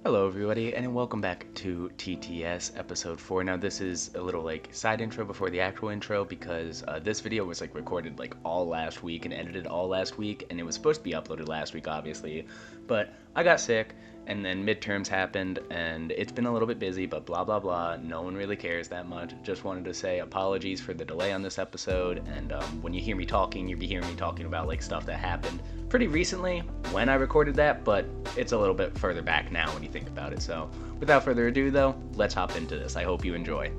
Hello everybody, and welcome back to TTS episode 4. Now this is a little side intro before the actual intro because this video was recorded all last week and edited all last week, and it was supposed to be uploaded last week obviously, but I got sick and then midterms happened and it's been a little bit busy, but blah blah blah, no one really cares that much. Just wanted to say apologies for the delay on this episode, and when you hear me talking, you'll be hearing me talking about stuff that happened pretty recently when I recorded that, but it's a little bit further back now when you think about it. So without further ado though, let's hop into this. I hope you enjoy.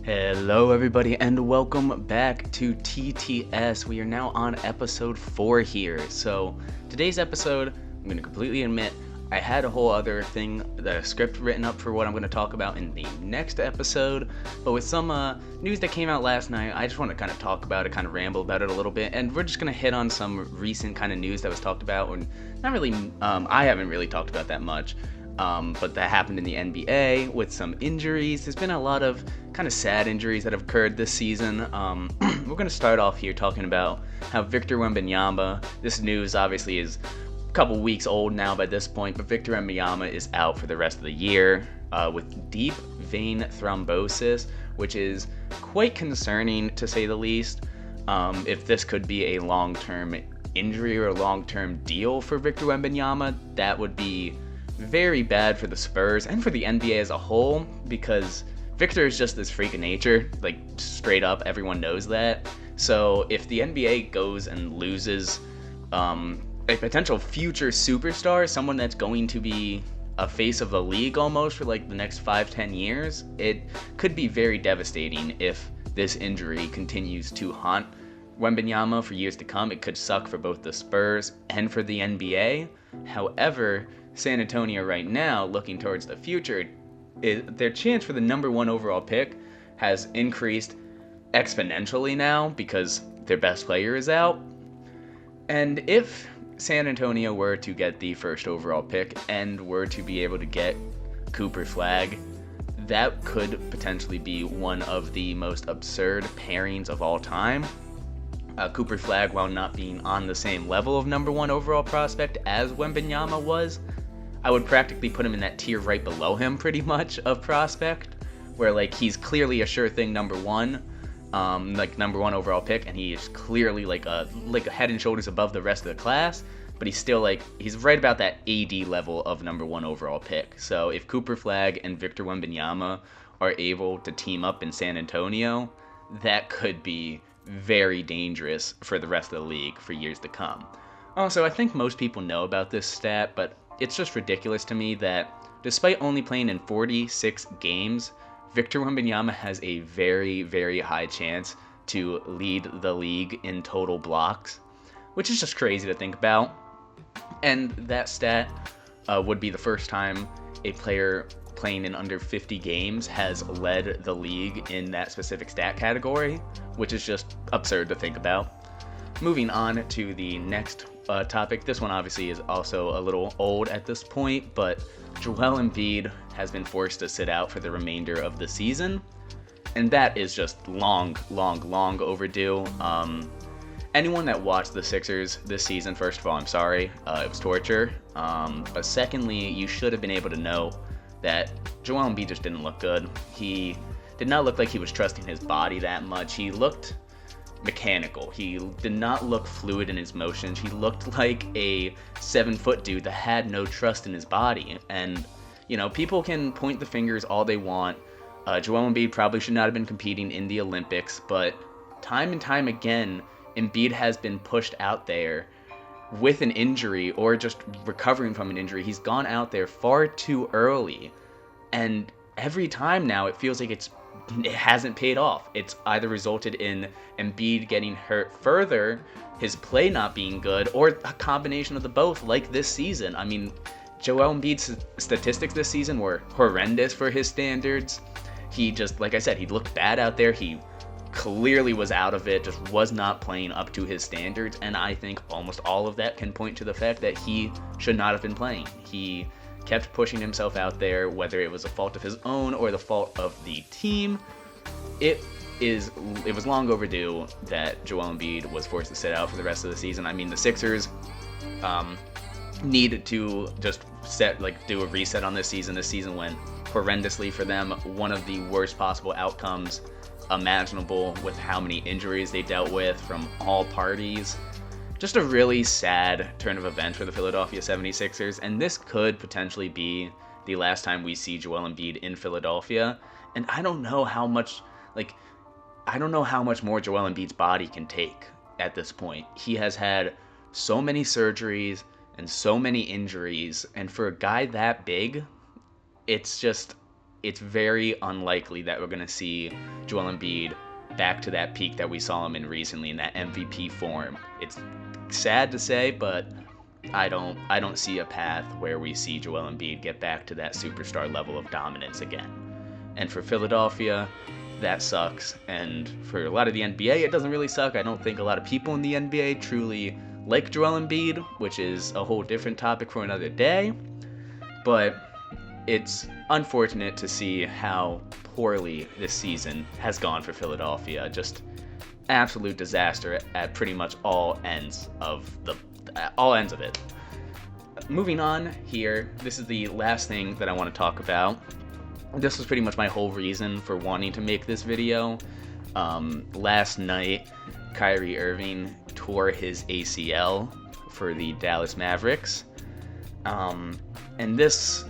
Hello everybody and welcome back to TTS. We are now on episode 4 here. So today's episode, I'm going to completely admit, I had a whole other thing, the script written up for what I'm going to talk about in the next episode, but with some news that came out last night, I just want to kind of talk about it, kind of ramble about it a little bit, and we're just going to hit on some recent kind of news that was talked about, and not really, I haven't really talked about that much, but that happened in the NBA with some injuries. There's been a lot of kind of sad injuries that have occurred this season. We're going to start off here talking about how Victor Wembanyama, this news obviously is couple weeks old now by this point, but Victor Wembanyama is out for the rest of the year with deep vein thrombosis, which is quite concerning to say the least. If this could be a long-term injury or a long-term deal for Victor Wembanyama, that would be very bad for the Spurs and for the NBA as a whole, because Victor is just this freak of nature, straight up, everyone knows that. So if the NBA goes and loses a potential future superstar, someone that's going to be a face of the league almost for the next 5-10 years, it could be very devastating if this injury continues to haunt Wembanyama for years to come. It could suck for both the Spurs and for the NBA. However, San Antonio right now, looking towards the future, their chance for the number 1 overall pick has increased exponentially now because their best player is out. And if San Antonio were to get the first overall pick and were to be able to get Cooper Flag, that could potentially be one of the most absurd pairings of all time. Cooper Flag, while not being on the same level of number 1 overall prospect as Wembanyama was, I would practically put him in that tier right below him pretty much of prospect, where he's clearly a sure thing number 1. Number 1 overall pick, and he is clearly a head and shoulders above the rest of the class, but he's still he's right about that AD level of number 1 overall pick. So if Cooper Flag and Victor Wembanyama are able to team up in San Antonio, that could be very dangerous for the rest of the league for years to come. Also, I think most people know about this stat, but it's just ridiculous to me that despite only playing in 46 games, Victor Wembanyama has a very, very high chance to lead the league in total blocks, which is just crazy to think about. And that stat would be the first time a player playing in under 50 games has led the league in that specific stat category, which is just absurd to think about. Moving on to the next topic. This one obviously is also a little old at this point, but Joel Embiid has been forced to sit out for the remainder of the season, and that is just long overdue. Anyone that watched the Sixers this season, first of all, I'm sorry, it was torture. But secondly, you should have been able to know that Joel Embiid just didn't look good. He did not look like he was trusting his body that much. He looked mechanical. He did not look fluid in his motions. He looked like a 7-foot dude that had no trust in his body. And, people can point the fingers all they want. Joel Embiid probably should not have been competing in the Olympics, but time and time again, Embiid has been pushed out there with an injury or just recovering from an injury. He's gone out there far too early. And every time now, it feels like it hasn't paid off. It's either resulted in Embiid getting hurt further, his play not being good, or a combination of the both, like this season. I mean, Joel Embiid's statistics this season were horrendous for his standards. He just, like I said, he looked bad out there. He clearly was out of it, just was not playing up to his standards, and I think almost all of that can point to the fact that he should not have been playing. He kept pushing himself out there, whether it was a fault of his own or the fault of the team. It was long overdue that Joel Embiid was forced to sit out for the rest of the season. I mean, the Sixers, need to just do a reset on this season. This season went horrendously for them. One of the worst possible outcomes imaginable with how many injuries they dealt with from all parties. Just a really sad turn of events for the Philadelphia 76ers, and this could potentially be the last time we see Joel Embiid in Philadelphia. And I don't know how much more Joel Embiid's body can take at this point. He has had so many surgeries and so many injuries, and for a guy that big, it's very unlikely that we're going to see Joel Embiid back to that peak that we saw him in recently, in that MVP form. It's sad to say, but I don't see a path where we see Joel Embiid get back to that superstar level of dominance again. And for Philadelphia, that sucks. And for a lot of the NBA, it doesn't really suck. I don't think a lot of people in the NBA truly like Joel Embiid, which is a whole different topic for another day. But it's unfortunate to see how poorly this season has gone for Philadelphia. Just absolute disaster at pretty much all ends of it. Moving on here, this is the last thing that I want to talk about. This was pretty much my whole reason for wanting to make this video. Last night, Kyrie Irving tore his ACL for the Dallas Mavericks. And this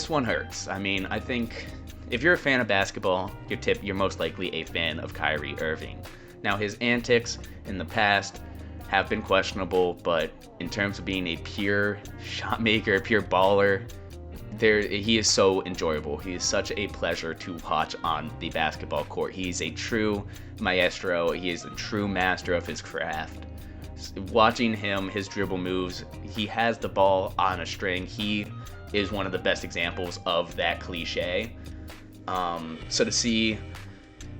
one hurts. I mean, I think if you're a fan of basketball, you're most likely a fan of Kyrie Irving. Now, his antics in the past have been questionable, but in terms of being a pure shot maker, pure baller, he is so enjoyable. He is such a pleasure to watch on the basketball court. He's a true maestro. He is a true master of his craft. Watching him, his dribble moves, he has the ball on a string. He is one of the best examples of that cliche. So to see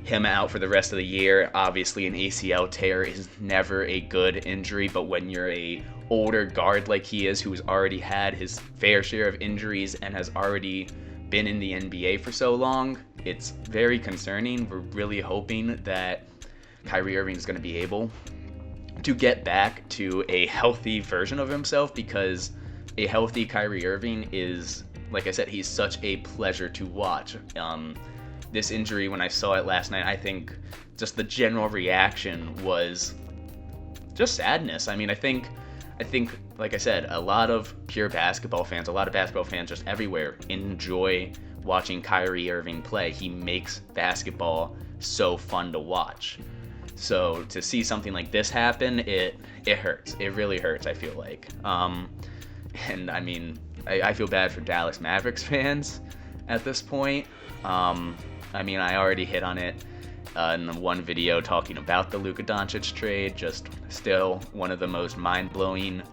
him out for the rest of the year, obviously an ACL tear is never a good injury, but when you're a older guard like he is, who's already had his fair share of injuries and has already been in the NBA for so long, it's very concerning. We're really hoping that Kyrie Irving is going to be able to get back to a healthy version of himself, because a healthy Kyrie Irving is, like I said, he's such a pleasure to watch. This injury, when I saw it last night, I think just the general reaction was just sadness. I mean, I think, like I said, a lot of basketball fans just everywhere enjoy watching Kyrie Irving play. He makes basketball so fun to watch. So to see something like this happen, it hurts. It really hurts, I feel like. And I mean, I feel bad for Dallas Mavericks fans at this point. I mean, I already hit on it in the one video talking about the Luka Doncic trade. Just still one of the most mind-blowing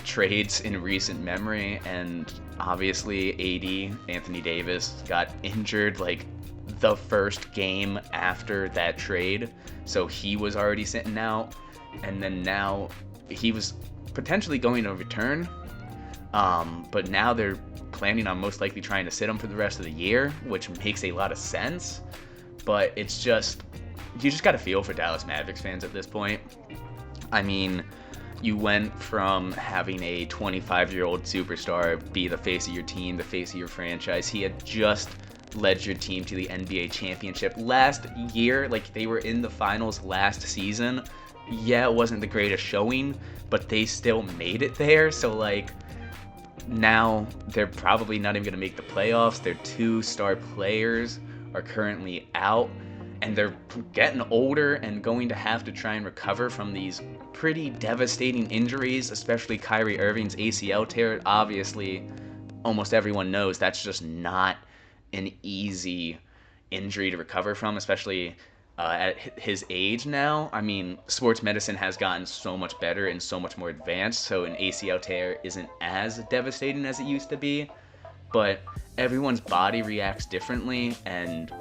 trades in recent memory. And obviously AD, Anthony Davis, got injured like the first game after that trade. So he was already sitting out. And then now he was potentially going to return. But now they're planning on most likely trying to sit him for the rest of the year, which makes a lot of sense. But it's just, you just got to feel for Dallas Mavericks fans at this point. I mean, you went from having a 25-year-old superstar be the face of your team, the face of your franchise. He had just led your team to the NBA championship last year. Like, they were in the finals last season. Yeah, it wasn't the greatest showing, but they still made it there. So, like, now they're probably not even going to make the playoffs. Their two star players are currently out, and they're getting older and going to have to try and recover from these pretty devastating injuries, especially Kyrie Irving's ACL tear. Obviously, almost everyone knows that's just not an easy injury to recover from, especially at his age now. I mean, sports medicine has gotten so much better and so much more advanced, so an ACL tear isn't as devastating as it used to be, but everyone's body reacts differently, and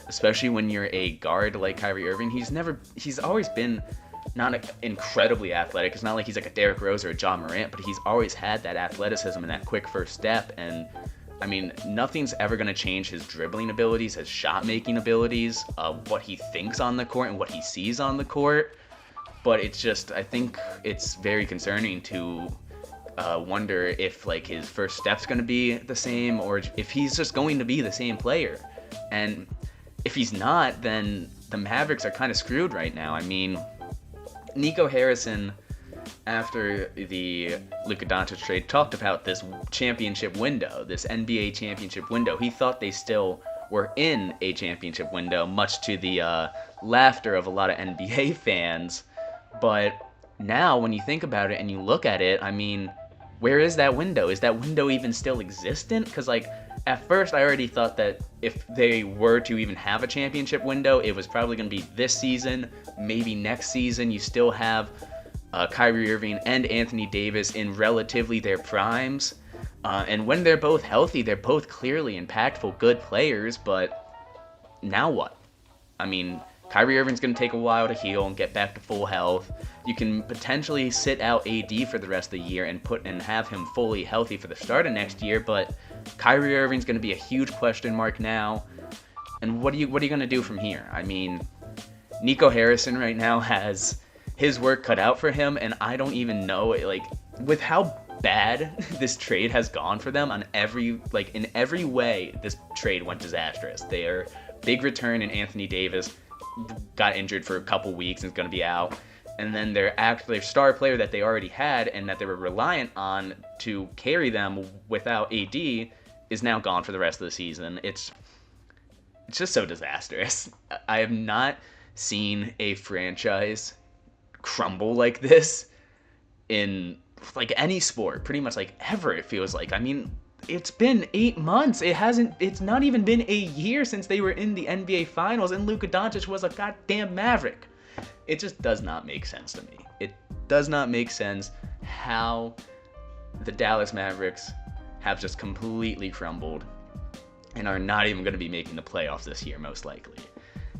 especially when you're a guard like Kyrie Irving, he's always been not incredibly athletic. It's not like he's like a Derrick Rose or a John Morant, but he's always had that athleticism and that quick first step. And I mean, nothing's ever going to change his dribbling abilities, his shot-making abilities, what he thinks on the court and what he sees on the court. But it's just, I think it's very concerning to wonder if like his first step's going to be the same, or if he's just going to be the same player. And if he's not, then the Mavericks are kind of screwed right now. I mean, Nico Harrison, after the Luka Doncic trade, talked about this championship window, this NBA championship window. He thought they still were in a championship window, much to the laughter of a lot of NBA fans. But now, when you think about it and you look at it, I mean, where is that window? Is that window even still existent? Because, like, at first I already thought that if they were to even have a championship window, it was probably going to be this season, maybe next season. You still have Kyrie Irving and Anthony Davis in relatively their primes. And when they're both healthy, they're both clearly impactful, good players. But now what? I mean, Kyrie Irving's going to take a while to heal and get back to full health. You can potentially sit out AD for the rest of the year and have him fully healthy for the start of next year, but Kyrie Irving's going to be a huge question mark now. And what are you going to do from here? I mean, Nico Harrison right now has his work cut out for him, and I don't even know, like, with how bad this trade has gone for them in every way, this trade went disastrous. Their big return in Anthony Davis got injured for a couple weeks and is going to be out. And then their star player that they already had and that they were reliant on to carry them without AD is now gone for the rest of the season. It's just so disastrous. I have not seen a franchise crumble like this in like any sport, pretty much like ever, it feels like. I mean, it's been 8 months. It's not even been a year since they were in the NBA Finals and Luka Doncic was a goddamn Maverick. It just does not make sense to me. It does not make sense how the Dallas Mavericks have just completely crumbled and are not even going to be making the playoffs this year, most likely.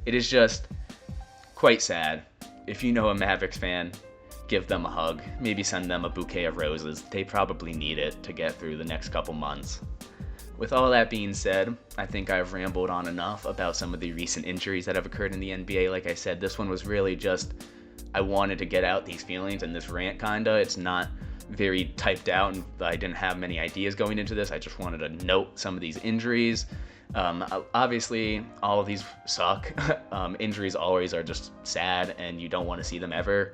It is just quite sad. If you know a Mavericks fan, give them a hug. Maybe send them a bouquet of roses. They probably need it to get through the next couple months. With all that being said, I think I've rambled on enough about some of the recent injuries that have occurred in the NBA. Like I said, this one was really just, I wanted to get out these feelings and this rant kinda. It's not very typed out and I didn't have many ideas going into this. I just wanted to note some of these injuries. Obviously, all of these suck. Injuries always are just sad and you don't want to see them ever.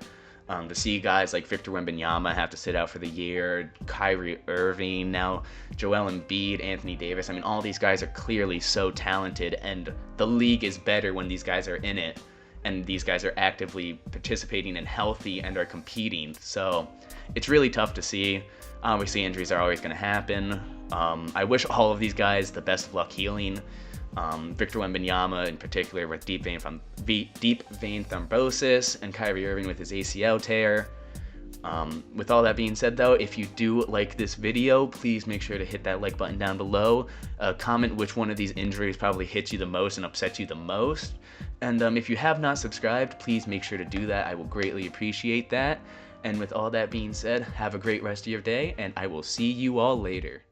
To see guys like Victor Wembanyama have to sit out for the year, Kyrie Irving, now Joel Embiid, Anthony Davis. I mean, all these guys are clearly so talented, and the league is better when these guys are in it, and these guys are actively participating and healthy and are competing. So it's really tough to see. Obviously, injuries are always going to happen. I wish all of these guys the best of luck healing. Victor Wembanyama in particular with deep vein thrombosis, and Kyrie Irving with his ACL tear. With all that being said though, if you do like this video, please make sure to hit that like button down below. Comment which one of these injuries probably hits you the most and upsets you the most. And if you have not subscribed, please make sure to do that. I will greatly appreciate that. And with all that being said, have a great rest of your day, and I will see you all later.